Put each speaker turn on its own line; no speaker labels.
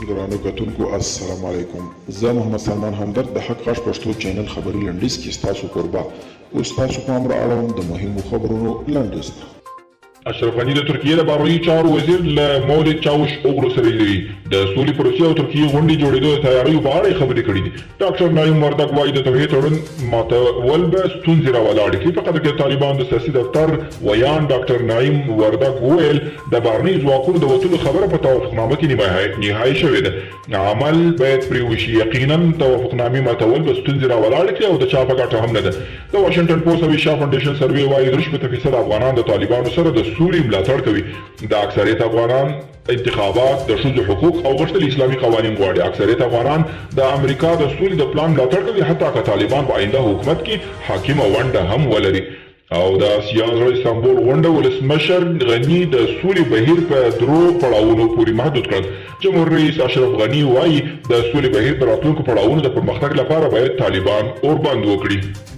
ګرانو کتونکو السلام علیکم. زه محمد سلمان همدرد د حق غږ پښتو چینل خبري لنډیز کې ستاسو کوربه او ستاسو په امر اړوند د مهمو خبرونو لنډیز.
اشرف غني د ترکیې د بهرنیو چارو وزیر له مولد چاوش اوغلو سره لیدلي د سولې په روسیې او ترکیې غونډې جوړېدو د تیاریو په اړه خبرې کړې دي. ډاکټر نعیم وردګ وایي د توحید تړون ماتول به ستونزې راولاړې کړي. په قطر کې د طالبانو د سیاسي دفتر ویان ډاکټر نعیم وردګ وویل د بهرنیو ځواکونو د وتلو خبره په توافقنامه کې نهایي شوې ده. عمل باید پرې وشي. یقینا توافقنامې ماتول به ستونزې راولاړې کړي او د چا په ګټه هم نه ده. د واشنګټن پوسټ او ایشا فاونډیشن سروې وایي 83% افغانان د طالبانو سره د سولې ملاتړ کوي. د اکثریت افغانان انتخابات د ښځو حقوق او غښتلي اسلامي قوانین غواړي. اکثریت افغانان د امریکا د سولې د پلان ملاتړ کوي حتی که طالبان په آینده حکومت کې حاکمه ونډه هم ولري. او د اسیا زړه استانبول غونډه ولسمشر غني د سولې بهیر په 3 پړاوونو پورې محدود کړ. جمهور رئیس اشرف غني وایي د سولې بهیر د راتلونکو پړاوونو د پرمختګ لپاره باید طالبان اوربند وکړي.